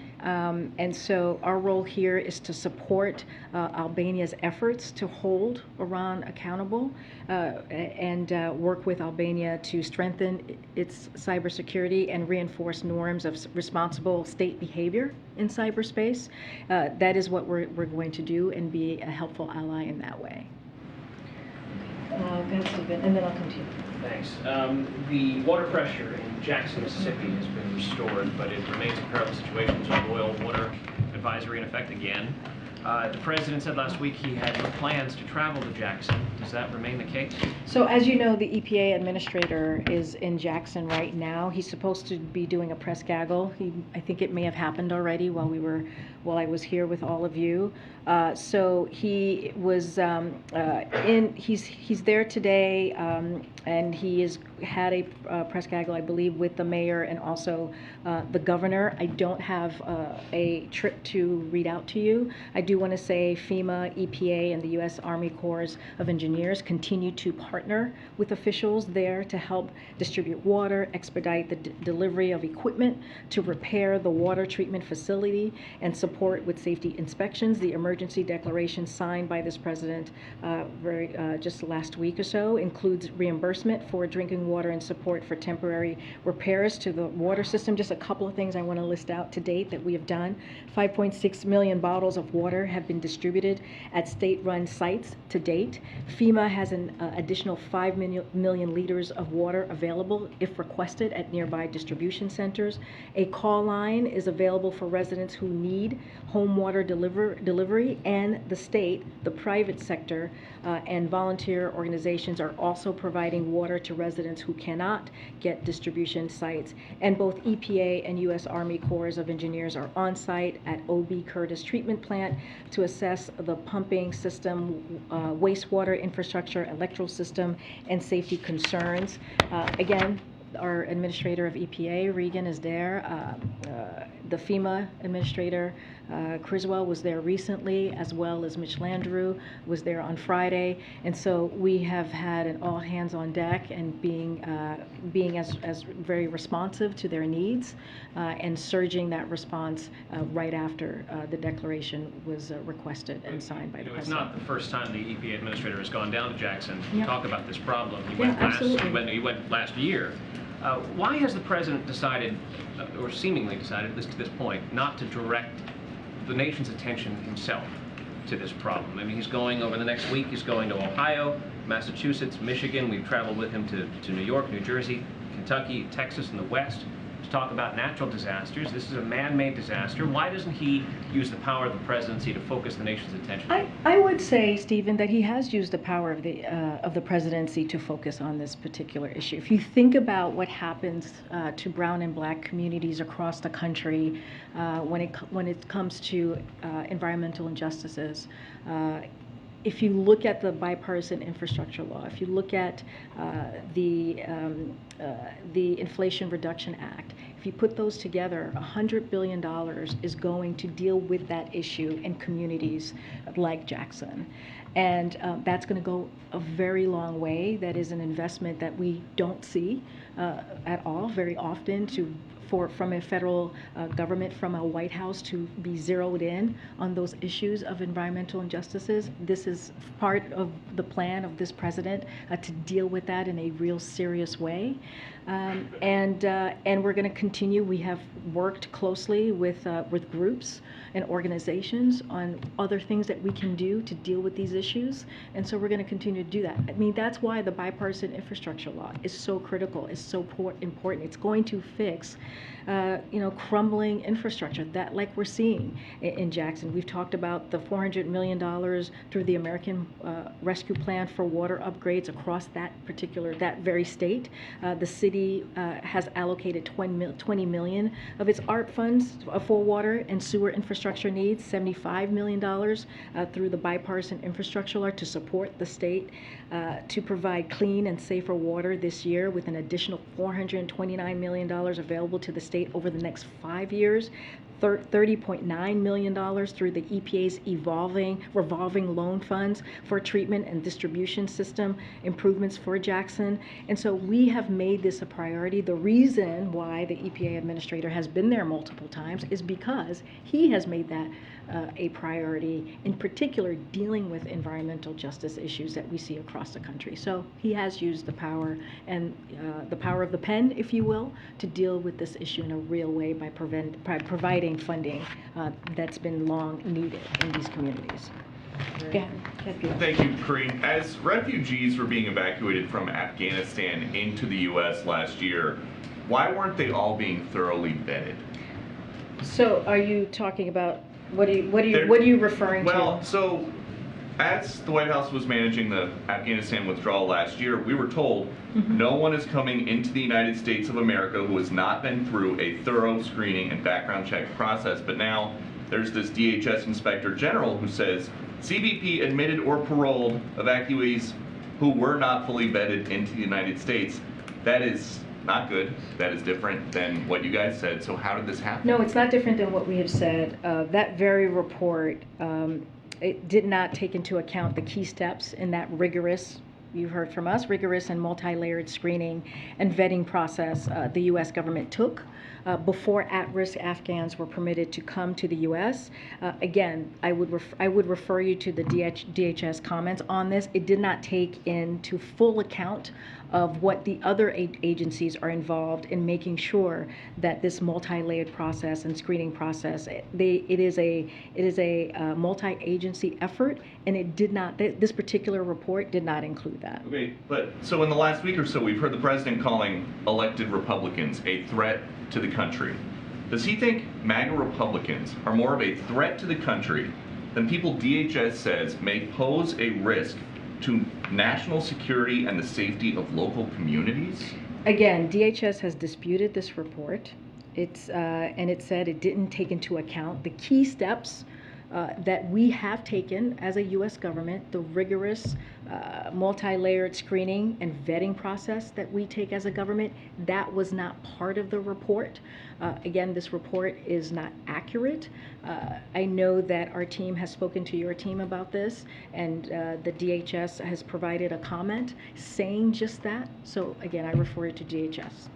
and so our role here is to support Albania's efforts to hold Iran accountable and work with Albania to strengthen its cybersecurity and reinforce norms of responsible state behavior in cyberspace. That is what we're going to do and be a helpful ally in that way. Go ahead, Stephen, and then I'll come to you. Thanks. The water pressure in Jackson, Mississippi has been restored, but it remains a perilous situation. So boil water advisory in effect again. The president said last week he had no plans to travel to Jackson. Does that remain the case? So as you know, the EPA administrator is in Jackson right now. He's supposed to be doing a press gaggle. I think it may have happened already while I was here with all of you. So he was he's there today, and he has had a press gaggle, I believe, with the mayor and also the governor. I don't have a trip to read out to you. I do want to say FEMA, EPA, and the U.S. Army Corps of Engineers continue to partner with officials there to help distribute water, expedite the delivery of equipment to repair the water treatment facility, and support with safety inspections. The emergency declaration signed by this president just last week or so includes reimbursement for drinking water and support for temporary repairs to the water system. Just a couple of things I want to list out to date that we have done. 5.6 million bottles of water have been distributed at state-run sites to date. FEMA has an additional 5 million liters of water available if requested at nearby distribution centers. A call line is available for residents who need home water delivery, and the state, the private sector, and volunteer organizations are also providing water to residents who cannot get distribution sites. And both EPA and U.S. Army Corps of Engineers are on site at O.B. Curtis Treatment Plant to assess the pumping system, wastewater infrastructure, electrical system, and safety concerns. Again, our administrator of EPA, Regan, is there. The FEMA administrator, Criswell, was there recently, as well as Mitch Landrieu was there on Friday. And so we have had an all hands on deck and being as very responsive to their needs and surging that response right after the declaration was requested and signed by the president. It's not the first time the EPA administrator has gone down to Jackson to Yep. talk about this problem. He went last year. Why has the president decided, or seemingly decided, at least to this point, not to direct the nation's attention himself to this problem? I mean, he's going over the next week, he's going to Ohio, Massachusetts, Michigan. We've traveled with him to New York, New Jersey, Kentucky, Texas, and the West to talk about natural disasters. This is a man-made disaster. Why doesn't he use the power of the presidency to focus the nation's attention? I would say, Stephen, that he has used the power of the presidency to focus on this particular issue. If you think about what happens to brown and black communities across the country when it comes to environmental injustices, if you look at the bipartisan infrastructure law, if you look at the Inflation Reduction Act, if you put those together, $100 billion is going to deal with that issue in communities like Jackson. And that's going to go a very long way. That is an investment that we don't see at all very often from a federal government, from a White House, to be zeroed in on those issues of environmental injustices. This is part of the plan of this president to deal with that in a real serious way. And we're going to continue. We have worked closely with groups and organizations on other things that we can do to deal with these issues. And so we're going to continue to do that. I mean, that's why the bipartisan infrastructure law is so critical, is so important. It's going to fix crumbling infrastructure that, like we're seeing in Jackson. We've talked about the $400 million through the American Rescue Plan for water upgrades across that very state. The city has allocated $20 million of its ARP funds for water and sewer infrastructure needs, $75 million through the bipartisan infrastructure law to support the state to provide clean and safer water this year, with an additional $429 million available to the state over the next 5 years. $30.9 million through the EPA's revolving loan funds for treatment and distribution system improvements for Jackson. And so we have made this a priority. The reason why the EPA administrator has been there multiple times is because he has made that a priority, in particular dealing with environmental justice issues that we see across the country. So he has used the power and the power of the pen, if you will, to deal with this issue in a real way by providing funding that's been long needed in these communities. Yeah. Thank you, Karine. As refugees were being evacuated from Afghanistan into the U.S. last year, why weren't they all being thoroughly vetted? So are you talking about, what are you referring to? Well, so as the White House was managing the Afghanistan withdrawal last year, we were told no one is coming into the United States of America who has not been through a thorough screening and background check process. But now there's this DHS Inspector General who says CBP admitted or paroled evacuees who were not fully vetted into the United States. That is not good. That is different than what you guys said. So how did this happen? No, it's not different than what we have said. That very report, it did not take into account the key steps in that rigorous, you heard from us, rigorous and multi-layered screening and vetting process the U.S. government took before at-risk Afghans were permitted to come to the U.S. Again, I would refer you to the DHS comments on this. It did not take into full account of what the other agencies are involved in making sure that this multi-layered process and screening process, it is a multi-agency effort, and it did not, this particular report did not include that. Okay, but so in the last week or so, we've heard the president calling elected Republicans a threat to the country. Does he think MAGA Republicans are more of a threat to the country than people DHS says may pose a risk to national security and the safety of local communities? Again, DHS has disputed this report. And it said it didn't take into account the key steps that we have taken as a U.S. government, the rigorous multi-layered screening and vetting process that we take as a government. That was not part of the report. Again, this report is not accurate. I know that our team has spoken to your team about this, and the DHS has provided a comment saying just that. So again, I refer you to DHS.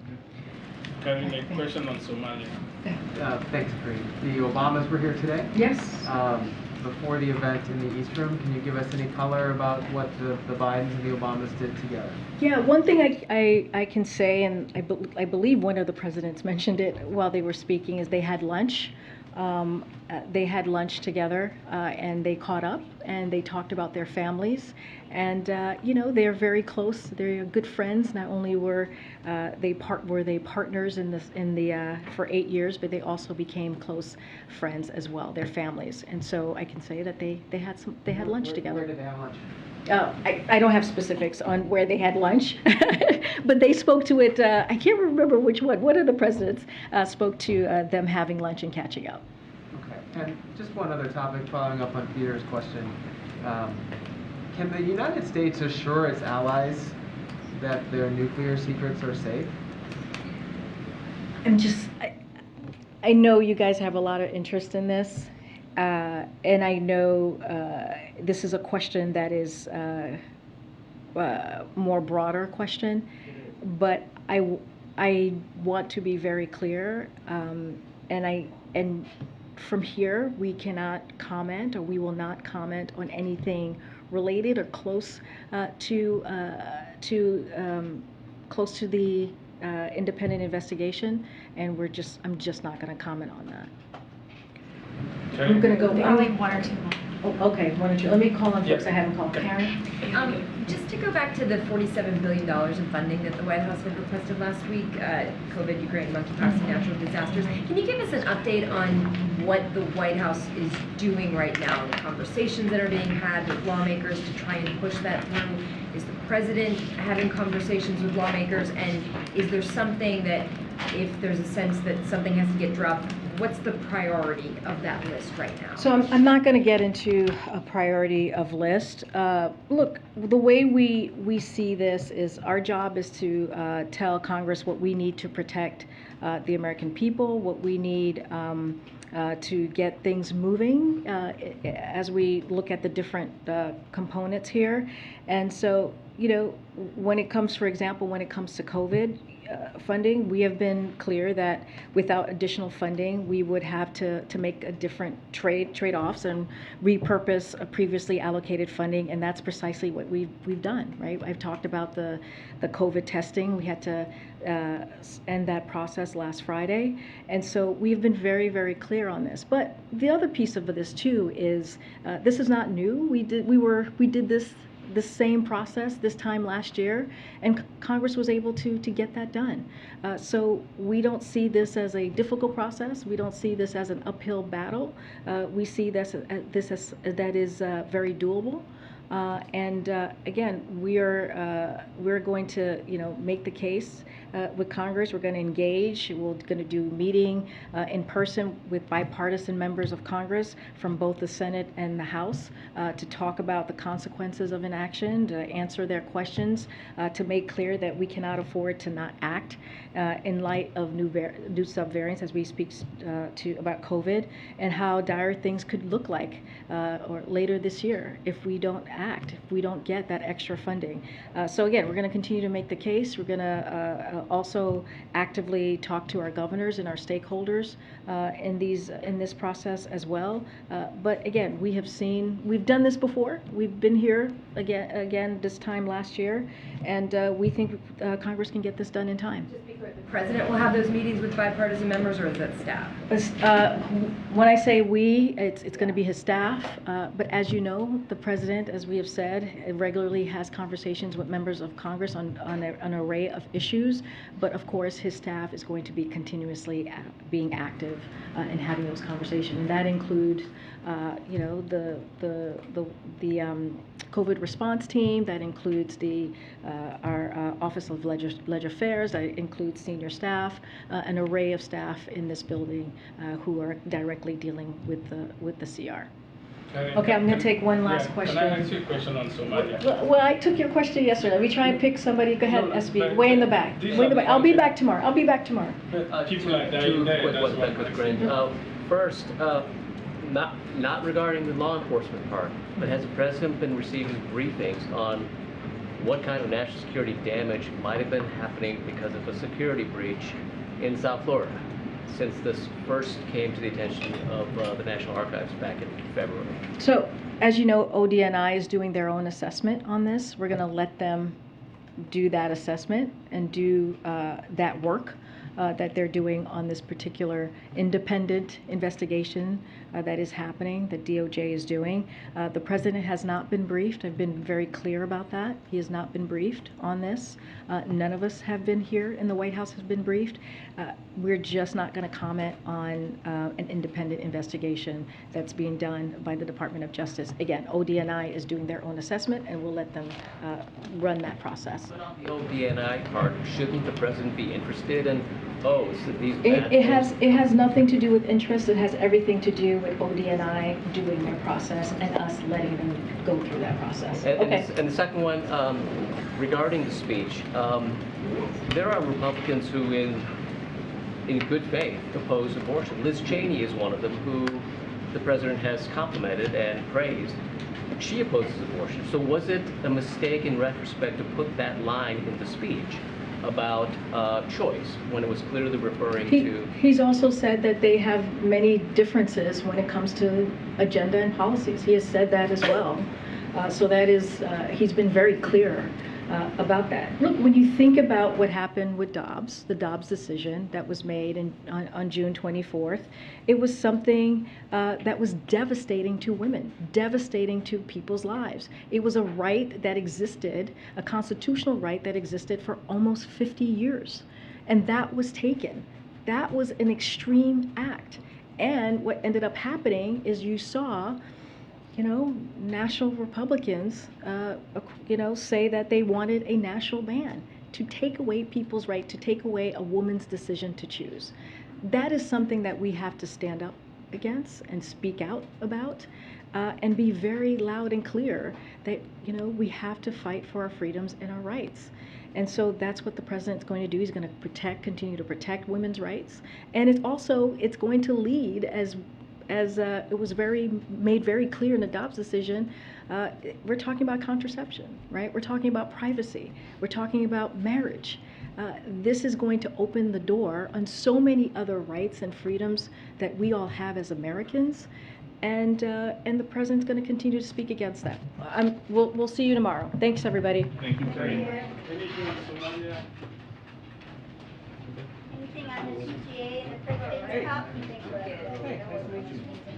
Karine, a question on Somalia. Thanks, Karine. The Obamas were here today? Yes. Before the event in the East Room, can you give us any color about what the Bidens and the Obamas did together? Yeah, one thing I can say, and I believe one of the presidents mentioned it while they were speaking, is they had lunch. They had lunch together, and they caught up, and they talked about their families. And they're very close. They're good friends. Not only were they partners for 8 years, but they also became close friends as well. Their families, and so I can say that they had lunch together. Where did they have lunch? I don't have specifics on where they had lunch, but they spoke to it. I can't remember which one. One of the presidents spoke to them having lunch and catching up. Okay, and just one other topic following up on Peter's question. Can the United States assure its allies that their nuclear secrets are safe? I know you guys have a lot of interest in this, and I know this is a question that is more broader question, but I want to be very clear, and from here we cannot comment, or we will not comment on anything related or close to the independent investigation, and I'm just not going to comment on that. I'm going to go. Only one or two more. Oh, okay, one or two. Let me call on folks I haven't called. Karen? Just to go back to the $47 billion in funding that the White House had requested last week, COVID, Ukraine, monkeypox, and natural disasters. Can you give us an update on what the White House is doing right now, the conversations that are being had with lawmakers to try and push that through? Is the president having conversations with lawmakers? And is there something that, if there's a sense that something has to get dropped, what's the priority of that list right now? So I'm not going to get into a priority of list. Look, the way we see this is our job is to tell Congress what we need to protect the American people, what we need to get things moving as we look at the different components here. And so, when it comes, for example, when it comes to COVID, funding, we have been clear that without additional funding, we would have to make a different trade-offs and repurpose a previously allocated funding, and that's precisely what we've done, right? I've talked about the COVID testing. We had to end that process last Friday, and so we've been very, very clear on this. But the other piece of this too is this is not new. We did this same process this time last year, and Congress was able to get that done. So we don't see this as a difficult process. We don't see this as an uphill battle. We see this as that is very doable. And again, we're going to make the case with Congress. We're going to engage. We're going to do meeting in person with bipartisan members of Congress from both the Senate and the House to talk about the consequences of inaction, to answer their questions, to make clear that we cannot afford to not act in light of new subvariants as we speak about COVID, and how dire things could look like or later this year if we don't act if we don't get that extra funding. So again, we're going to continue to make the case. We're going to also actively talk to our governors and our stakeholders in this process as well. But again, we've done this before. We've been here again this time last year, and we think Congress can get this done in time. Just be clear, the president will have those meetings with bipartisan members, or is that staff? When I say we, it's going to be his staff. But as you know, the president, as we have said, regularly has conversations with members of Congress on an array of issues. But of course, his staff is going to be continuously being active in having those conversations. And that includes, the COVID response team. That includes our Office of Legislative Affairs. That includes senior staff, an array of staff in this building who are directly dealing with the CR. Okay, I'm going to take one last question. Can I ask you a question on Somalia? Well, I took your question yesterday. Let me try and pick somebody. Go ahead, SB. Way in the back. I'll be back tomorrow. People are dying there. That's one question. First, not regarding the law enforcement part, but has the president been receiving briefings on what kind of national security damage might have been happening because of a security breach in South Florida, since this first came to the attention of the National Archives back in February? So, as you know, ODNI is doing their own assessment on this. We're going to let them do that assessment and do that work that they're doing on this particular independent investigation that is happening, that DOJ is doing. The president has not been briefed. I've been very clear about that. He has not been briefed on this. None of us have been here in the White House has been briefed. We're just not going to comment on an independent investigation that's being done by the Department of Justice. Again, ODNI is doing their own assessment, and we'll let them run that process. But on the ODNI part, shouldn't the president be interested in, so these it has nothing to do with interest. It has everything to do with ODNI doing their process and us letting them go through that process. And the second one, regarding the speech, there are Republicans who in good faith oppose abortion. Liz Cheney is one of them, who the president has complimented and praised. She opposes abortion. So was it a mistake in retrospect to put that line in the speech about choice when it was clearly referring to... He's also said that they have many differences when it comes to agenda and policies. He has said that as well. So that is, he's been very clear about that. Look, when you think about what happened with Dobbs, the Dobbs decision that was made on June 24th, it was something that was devastating to women, devastating to people's lives. It was a right that existed, a constitutional right that existed for almost 50 years. And that was taken. That was an extreme act. And what ended up happening is you saw national Republicans, say that they wanted a national ban to take away people's right, to take away a woman's decision to choose. That is something that we have to stand up against and speak out about, and be very loud and clear that, we have to fight for our freedoms and our rights. And so that's what the president's going to do. He's going to continue to protect women's rights. And it's going to lead, as it was made very clear in the Dobbs decision, we're talking about contraception, right? We're talking about privacy. We're talking about marriage. This is going to open the door on so many other rights and freedoms that we all have as Americans, and the president's going to continue to speak against that. We'll see you tomorrow. Thanks, everybody. Thank you, Karine. Anything on Somalia? Anything on the CGA and the President's Cup? Hey, nice to meet you.